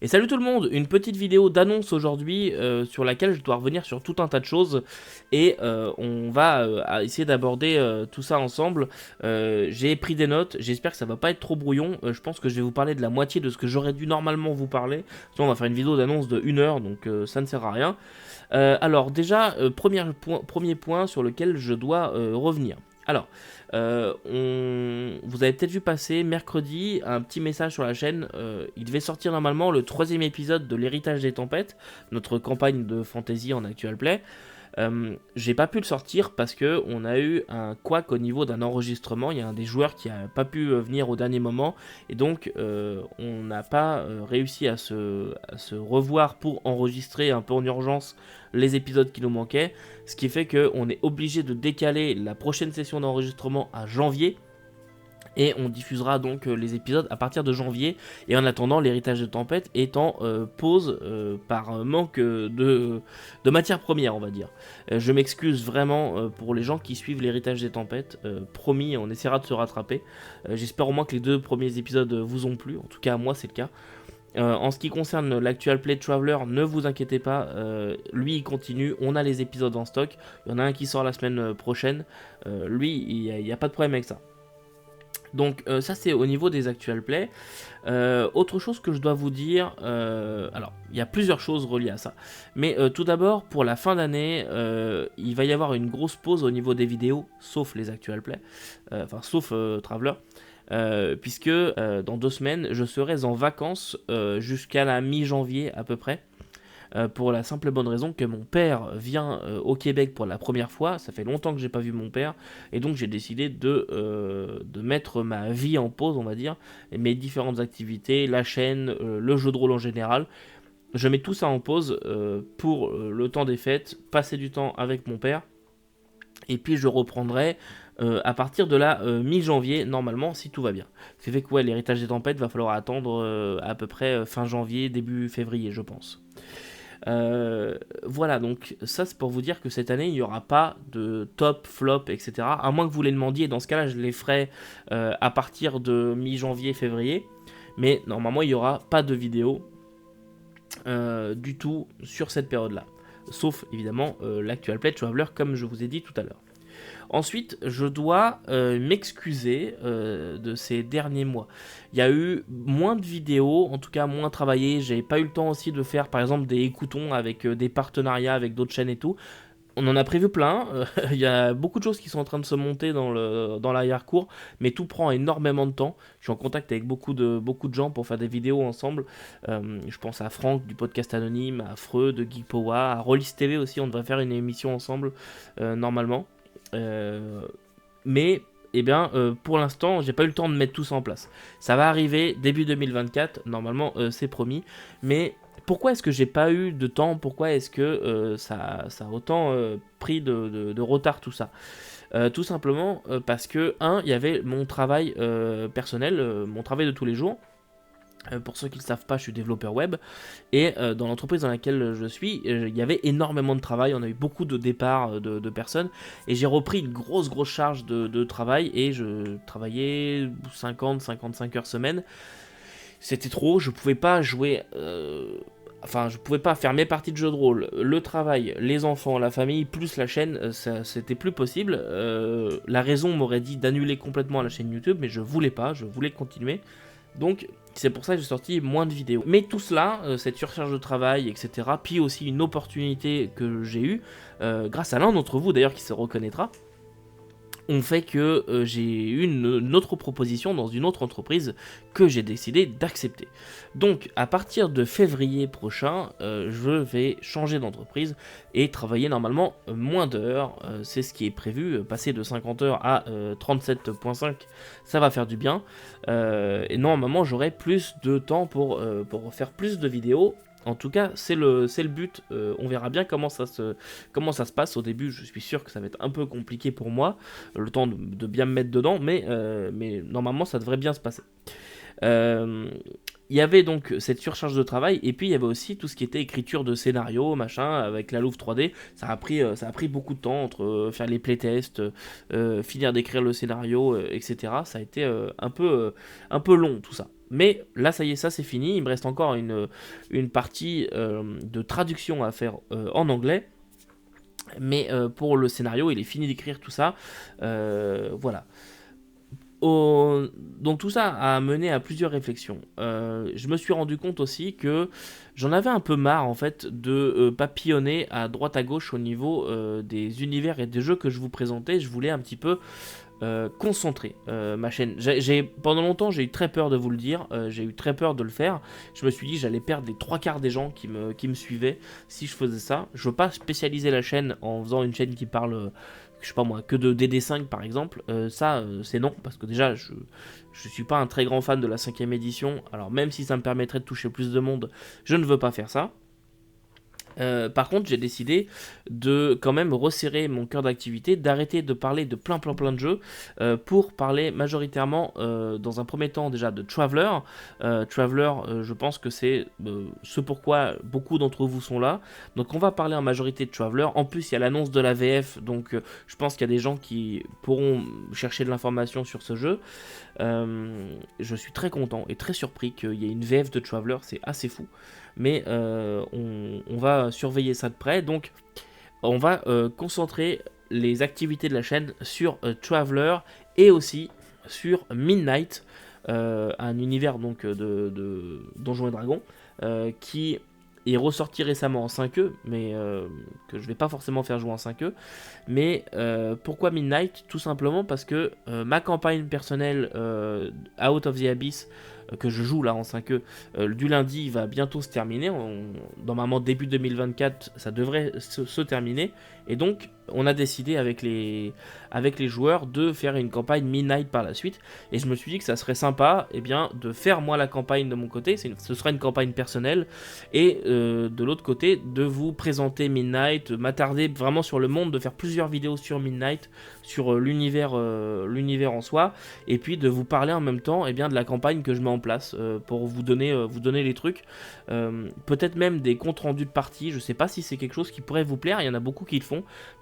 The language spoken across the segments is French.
Et salut tout le monde, une petite vidéo d'annonce aujourd'hui sur laquelle je dois revenir sur tout un tas de choses et on va essayer d'aborder tout ça ensemble. J'ai pris des notes, j'espère que ça va pas être trop brouillon. Je pense que je vais vous parler de la moitié de ce que j'aurais dû normalement vous parler. Sinon on va faire une vidéo d'annonce de 1 heure, donc ça ne sert à rien. Alors déjà, premier point sur lequel je dois revenir. Alors, vous avez peut-être vu passer mercredi un petit message sur la chaîne. Il devait sortir normalement le troisième épisode de l'Héritage des Tempêtes, notre campagne de fantasy en actual play. J'ai pas pu le sortir parce que on a eu un couac au niveau d'un enregistrement. Il y a un des joueurs qui a pas pu venir au dernier moment et donc on n'a pas réussi à se revoir pour enregistrer un peu en urgence les épisodes qui nous manquaient, ce qui fait qu'on est obligé de décaler la prochaine session d'enregistrement à janvier. Et on diffusera donc les épisodes à partir de janvier. Et en attendant, l'Héritage de Tempête est en pause par manque de matières premières, on va dire. Je m'excuse vraiment pour les gens qui suivent l'Héritage des Tempêtes. Promis, on essaiera de se rattraper. J'espère au moins que les 2 premiers épisodes vous ont plu. En tout cas, moi, c'est le cas. En ce qui concerne l'actual play de Traveler, ne vous inquiétez pas, lui il continue, on a les épisodes en stock. Il y en a un qui sort la semaine prochaine. Lui, il n'y a pas de problème avec ça. Donc ça c'est au niveau des actual play. Autre chose que je dois vous dire, alors il y a plusieurs choses reliées à ça. Mais tout d'abord pour la fin d'année, il va y avoir une grosse pause au niveau des vidéos, sauf les actual play, sauf Traveler. Puisque dans 2 semaines je serai en vacances jusqu'à la mi-janvier à peu près. Pour la simple et bonne raison que mon père vient au Québec pour la première fois. Ça fait longtemps que j'ai pas vu mon père et donc j'ai décidé de mettre ma vie en pause, on va dire, et mes différentes activités, la chaîne, le jeu de rôle en général. Je mets tout ça en pause pour le temps des fêtes, passer du temps avec mon père. Et puis je reprendrai à partir de la mi-janvier, normalement, si tout va bien. Ce qui fait que l'Héritage des Tempêtes va falloir attendre à peu près fin janvier, début février, je pense. Voilà, donc ça c'est pour vous dire que cette année il n'y aura pas de top, flop, etc. À moins que vous les demandiez, dans ce cas là je les ferai à partir de mi-janvier, février. Mais normalement il n'y aura pas de vidéo du tout sur cette période là. Sauf évidemment l'actual play de Traveler comme je vous ai dit tout à l'heure. Ensuite, je dois m'excuser de ces derniers mois. Il y a eu moins de vidéos, en tout cas moins travaillé. J'ai pas eu le temps aussi de faire par exemple des écoutons avec des partenariats avec d'autres chaînes et tout. On en a prévu plein, il y a beaucoup de choses qui sont en train de se monter dans l'arrière-cour, mais tout prend énormément de temps. Je suis en contact avec beaucoup de gens pour faire des vidéos ensemble. Je pense à Franck du podcast Anonyme, à Freud de Geek Power, à Rollis TV aussi, on devrait faire une émission ensemble normalement. Mais pour l'instant, j'ai pas eu le temps de mettre tout ça en place. Ça va arriver début 2024, normalement c'est promis. Mais pourquoi est-ce que j'ai pas eu de temps? Pourquoi est-ce que ça a autant pris de retard tout ça? Tout simplement parce que, il y avait mon travail personnel, mon travail de tous les jours. Pour ceux qui ne le savent pas, je suis développeur web et dans l'entreprise dans laquelle je suis, il y avait énormément de travail, on a eu beaucoup de départs de personnes et j'ai repris une grosse charge de travail et je travaillais 50-55 heures semaine. C'était trop, je pouvais pas jouer... je pouvais pas faire mes parties de jeu de rôle, le travail, les enfants, la famille, plus la chaîne, c'était plus possible. La raison m'aurait dit d'annuler complètement la chaîne YouTube, mais je voulais pas, je voulais continuer. Donc c'est pour ça que j'ai sorti moins de vidéos. Mais tout cela, cette surcharge de travail, etc., puis aussi une opportunité que j'ai eue, grâce à l'un d'entre vous d'ailleurs qui se reconnaîtra, ont fait que j'ai eu une autre proposition dans une autre entreprise que j'ai décidé d'accepter. Donc à partir de février prochain, je vais changer d'entreprise et travailler normalement moins d'heures. C'est ce qui est prévu, passer de 50 heures à 37,5, ça va faire du bien. Et normalement j'aurai plus de temps pour faire plus de vidéos. En tout cas, c'est le but. On verra bien comment ça se passe. Au début, je suis sûr que ça va être un peu compliqué pour moi, le temps de bien me mettre dedans, mais normalement, ça devrait bien se passer. Il y avait donc cette surcharge de travail, et puis il y avait aussi tout ce qui était écriture de scénario, machin, avec la Louve 3D. Ça a pris beaucoup de temps entre faire les playtests, finir d'écrire le scénario, etc. Ça a été un peu long tout ça. Mais là, ça y est, ça c'est fini. Il me reste encore une partie de traduction à faire en anglais. Mais pour le scénario, il est fini d'écrire tout ça. Voilà. Donc tout ça a mené à plusieurs réflexions. Je me suis rendu compte aussi que j'en avais un peu marre en fait de papillonner à droite à gauche au niveau des univers et des jeux que je vous présentais. Je voulais un petit peu concentrer ma chaîne. Pendant longtemps, j'ai eu très peur de vous le dire, j'ai eu très peur de le faire. Je me suis dit j'allais perdre les trois quarts des gens qui me suivaient si je faisais ça. Je veux pas spécialiser la chaîne en faisant une chaîne qui parle, je sais pas moi, que de DD5 par exemple. C'est non, parce que déjà je suis pas un très grand fan de la 5ème édition. Alors même si ça me permettrait de toucher plus de monde, je ne veux pas faire ça. Par contre, j'ai décidé de quand même resserrer mon cœur d'activité, d'arrêter de parler de plein de jeux pour parler majoritairement dans un premier temps déjà de Traveler. Traveler, je pense que c'est ce pourquoi beaucoup d'entre vous sont là. Donc on va parler en majorité de Traveler. En plus, il y a l'annonce de la VF, donc je pense qu'il y a des gens qui pourront chercher de l'information sur ce jeu. Je suis très content et très surpris qu'il y ait une VF de Traveler, c'est assez fou. Mais on va surveiller ça de près. Donc on va concentrer les activités de la chaîne sur Traveler et aussi sur Midnight, un univers donc de Donjons et Dragons qui est ressorti récemment en 5e, mais que je vais pas forcément faire jouer en 5e. Mais pourquoi Midnight? Tout simplement parce que ma campagne personnelle Out of the Abyss que je joue là en 5e du lundi va bientôt se terminer. Normalement début 2024 ça devrait se terminer. Et donc on a décidé avec les joueurs de faire une campagne Midnight par la suite. Et je me suis dit que ça serait sympa de faire moi la campagne de mon côté. Ce sera une campagne personnelle. Et de l'autre côté de vous présenter Midnight, m'attarder vraiment sur le monde, de faire plusieurs vidéos sur Midnight, sur l'univers en soi. Et puis de vous parler en même temps de la campagne que je mets en place pour vous donner les trucs. Peut-être même des comptes rendus de partie. Je sais pas si c'est quelque chose qui pourrait vous plaire. Il y en a beaucoup qui le font.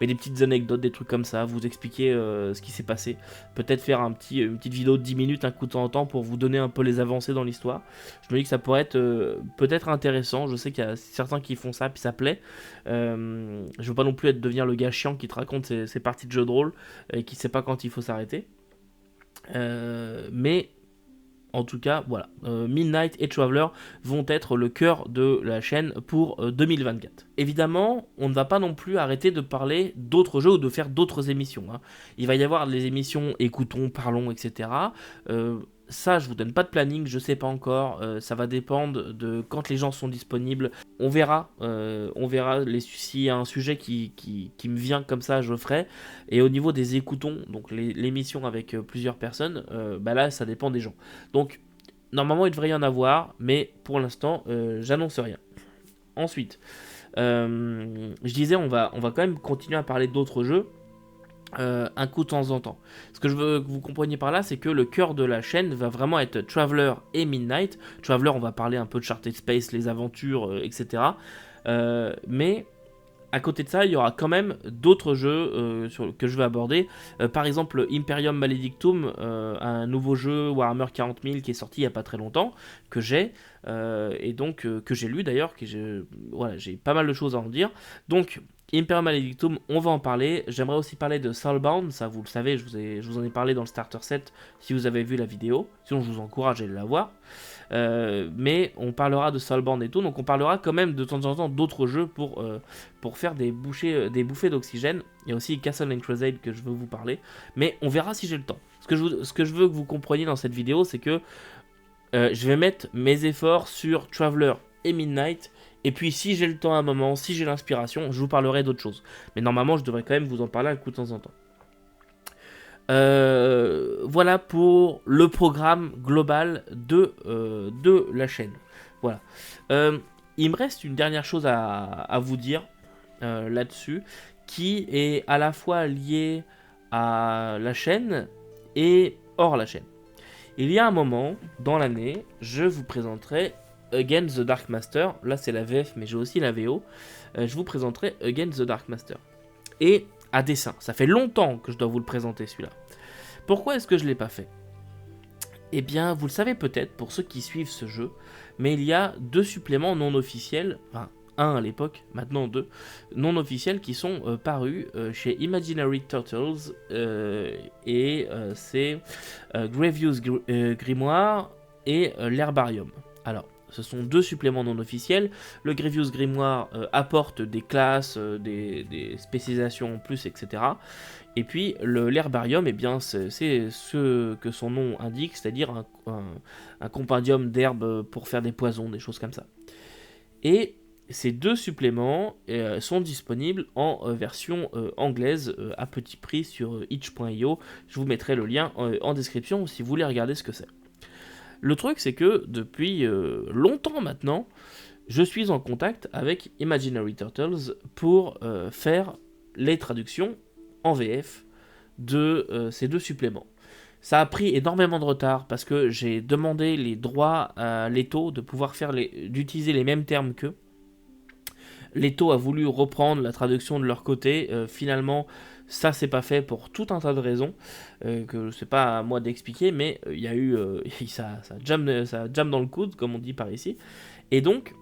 Mais des petites anecdotes, des trucs comme ça, vous expliquer ce qui s'est passé. Peut-être faire une petite vidéo de 10 minutes un coup de temps en temps pour vous donner un peu les avancées dans l'histoire. Je me dis que ça pourrait être peut-être intéressant. Je sais qu'il y a certains qui font ça, puis ça plaît. Je veux pas non plus devenir le gars chiant qui te raconte ses parties de jeux de rôle et qui sait pas quand il faut s'arrêter. Mais en tout cas, voilà, Midnight et Traveler vont être le cœur de la chaîne pour 2024. Évidemment, on ne va pas non plus arrêter de parler d'autres jeux ou de faire d'autres émissions. Il va y avoir les émissions Écoutons, Parlons, etc. Ça, je vous donne pas de planning, je sais pas encore. Ça va dépendre de quand les gens sont disponibles. On verra s'il y a un sujet qui me vient comme ça, je le ferai. Et au niveau des écoutons, donc l'émission avec plusieurs personnes, là, ça dépend des gens. Donc, normalement, il devrait y en avoir, mais pour l'instant, j'annonce rien. Ensuite, je disais, on va quand même continuer à parler d'autres jeux. Un coup de temps en temps. Ce que je veux que vous compreniez par là, c'est que le cœur de la chaîne va vraiment être Traveler et Midnight. Traveler, on va parler un peu de Charted Space, les aventures, etc. Mais à côté de ça, il y aura quand même d'autres jeux que je vais aborder. Par exemple, Imperium Maledictum, un nouveau jeu Warhammer 40 000 qui est sorti il n'y a pas très longtemps, que j'ai, et donc que j'ai lu d'ailleurs, j'ai pas mal de choses à en dire. Donc, Imperium Maledictum, on va en parler. J'aimerais aussi parler de Soulbound, ça vous le savez, je vous en ai parlé dans le starter set si vous avez vu la vidéo. Sinon, je vous encourage à aller la voir. Mais on parlera de Soulbound et tout, donc on parlera quand même de temps en temps d'autres jeux pour faire des bouffées d'oxygène. Il y a aussi Castle and Crusade que je veux vous parler, mais on verra si j'ai le temps. Ce que je veux que vous compreniez dans cette vidéo, c'est que je vais mettre mes efforts sur Traveler et Midnight, et puis si j'ai le temps à un moment, si j'ai l'inspiration, je vous parlerai d'autres choses. Mais normalement, je devrais quand même vous en parler un coup de temps en temps. Voilà pour le programme global de la chaîne. Voilà. Il me reste une dernière chose à vous dire là-dessus, qui est à la fois liée à la chaîne et hors la chaîne. Il y a un moment dans l'année, je vous présenterai Again the Dark Master. Là, c'est la VF, mais j'ai aussi la VO. Je vous présenterai Again the Dark Master. Et à dessein, ça fait longtemps que je dois vous le présenter celui-là. Pourquoi est-ce que je ne l'ai pas fait ? Eh bien, vous le savez peut-être pour ceux qui suivent ce jeu, mais il y a 2 suppléments non officiels, enfin un à l'époque, maintenant 2, non officiels qui sont parus chez Imaginary Turtles, c'est Grievous Grimoire et l'Herbarium. Alors, ce sont 2 suppléments non officiels. Le Grievous Grimoire apporte des classes, des spécialisations en plus, etc. Et puis l'herbarium, eh bien, c'est ce que son nom indique, c'est-à-dire un compendium d'herbes pour faire des poisons, des choses comme ça. Et ces 2 suppléments sont disponibles en version anglaise à petit prix sur itch.io. Je vous mettrai le lien en description si vous voulez regarder ce que c'est. Le truc, c'est que depuis longtemps maintenant, je suis en contact avec Imaginary Turtles pour faire les traductions en VF de ces 2 suppléments. Ça a pris énormément de retard parce que j'ai demandé les droits à Leto de pouvoir d'utiliser les mêmes termes qu'eux. Leto a voulu reprendre la traduction de leur côté. Finalement, ça c'est pas fait pour tout un tas de raisons que c'est pas à moi d'expliquer, mais il y a eu ça jam dans le coude, comme on dit par ici. Et donc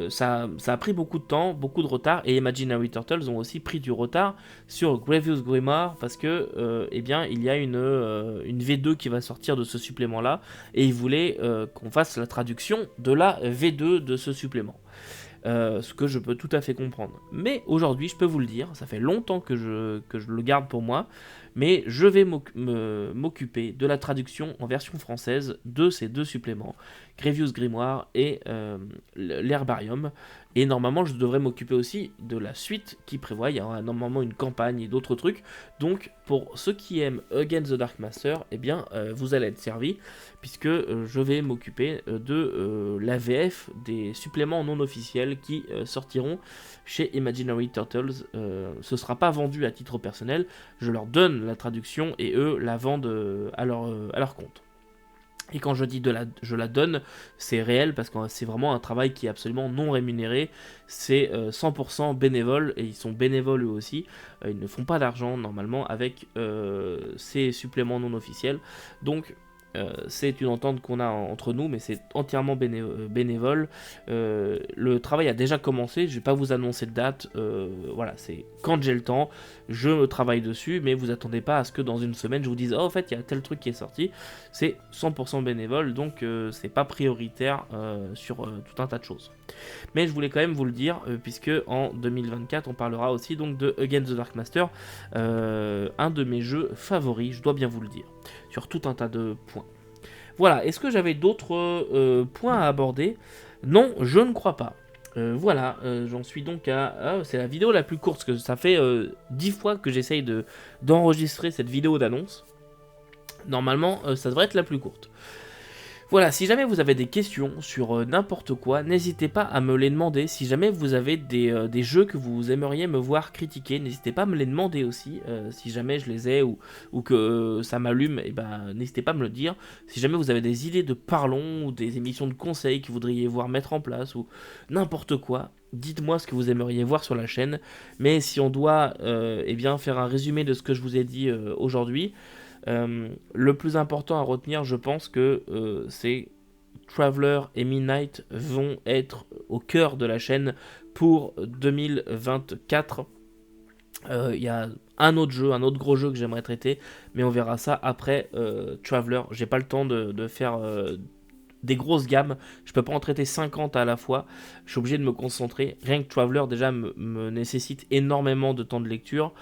ça a pris beaucoup de temps, beaucoup de retard, et Imaginary Turtles ont aussi pris du retard sur Grievous Grimoire parce que eh bien, il y a une V2 qui va sortir de ce supplément là, et ils voulaient qu'on fasse la traduction de la V2 de ce supplément. Ce que je peux tout à fait comprendre. Mais aujourd'hui, je peux vous le dire, ça fait longtemps que je le garde pour moi, mais je vais m'occuper de la traduction en version française de ces 2 suppléments, Grievous Grimoire et l'Herbarium. Et normalement, je devrais m'occuper aussi de la suite qui prévoit. Il y aura normalement une campagne et d'autres trucs. Donc, pour ceux qui aiment Against the Dark Master, eh bien, vous allez être servis, puisque je vais m'occuper de la VF des suppléments non officiels qui sortiront chez Imaginary Turtles. Ce ne sera pas vendu à titre personnel. Je leur donne la traduction et eux la vendent à leur compte. Et quand je dis je la donne, c'est réel parce que c'est vraiment un travail qui est absolument non rémunéré. C'est 100% bénévole et ils sont bénévoles eux aussi. Ils ne font pas d'argent normalement avec ces suppléments non officiels. Donc c'est une entente qu'on a entre nous, mais c'est entièrement bénévole. Le travail a déjà commencé, je ne vais pas vous annoncer de date. Voilà, c'est quand j'ai le temps, je travaille dessus, mais vous attendez pas à ce que dans une semaine je vous dise oh en fait il y a tel truc qui est sorti. C'est 100% bénévole, donc c'est pas prioritaire sur tout un tas de choses. Mais je voulais quand même vous le dire, puisque en 2024 on parlera aussi donc de Against the Dark Master, un de mes jeux favoris, je dois bien vous le dire, sur tout un tas de points. Voilà, est-ce que j'avais d'autres points à aborder? Non, je ne crois pas. Voilà, j'en suis donc à... Ah, c'est la vidéo la plus courte, parce que ça fait 10 fois que j'essaye d'enregistrer cette vidéo d'annonce. Normalement, ça devrait être la plus courte. Voilà, si jamais vous avez des questions sur n'importe quoi, n'hésitez pas à me les demander. Si jamais vous avez des jeux que vous aimeriez me voir critiquer, n'hésitez pas à me les demander aussi. Si jamais je les ai ou que ça m'allume, eh ben, n'hésitez pas à me le dire. Si jamais vous avez des idées de parlons ou des émissions de conseils que vous voudriez voir mettre en place ou n'importe quoi, dites-moi ce que vous aimeriez voir sur la chaîne. Mais si on doit eh bien, faire un résumé de ce que je vous ai dit aujourd'hui, le plus important à retenir, je pense que c'est Traveler et Midnight vont être au cœur de la chaîne pour 2024. Il y a un autre gros jeu que j'aimerais traiter, mais on verra ça après Traveler. J'ai pas le temps de faire des grosses gammes, je peux pas en traiter 50 à la fois, je suis obligé de me concentrer. Rien que Traveler déjà me nécessite énormément de temps de lecture,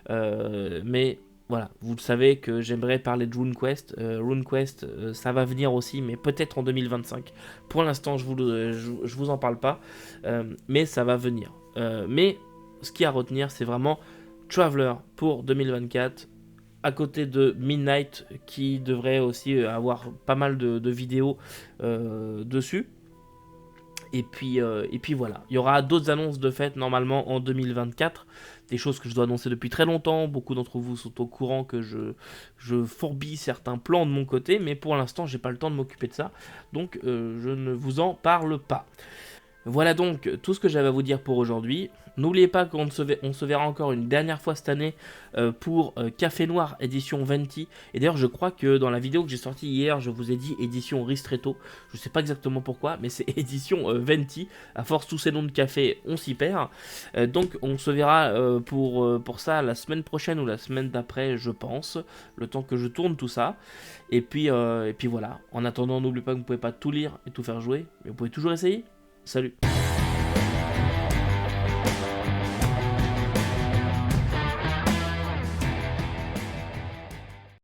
mais voilà, vous le savez que j'aimerais parler de RuneQuest. RuneQuest, ça va venir aussi, mais peut-être en 2025. Pour l'instant, je vous en parle pas, mais ça va venir. Mais ce qu'il y a à retenir, c'est vraiment Traveler pour 2024, à côté de Midnight, qui devrait aussi avoir pas mal de vidéos dessus. Et puis voilà, il y aura d'autres annonces de fête normalement en 2024, des choses que je dois annoncer depuis très longtemps. Beaucoup d'entre vous sont au courant que je fourbis certains plans de mon côté, mais pour l'instant j'ai pas le temps de m'occuper de ça, donc je ne vous en parle pas. Voilà donc tout ce que j'avais à vous dire pour aujourd'hui. N'oubliez pas on se verra encore une dernière fois cette année pour Café Noir édition Venti. Et d'ailleurs, je crois que dans la vidéo que j'ai sortie hier, je vous ai dit édition Ristretto. Je sais pas exactement pourquoi, mais c'est édition Venti. À force, tous ces noms de café, on s'y perd. Donc, on se verra pour ça la semaine prochaine ou la semaine d'après, je pense. Le temps que je tourne tout ça. Et puis voilà. En attendant, n'oubliez pas que vous pouvez pas tout lire et tout faire jouer, mais vous pouvez toujours essayer. Salut!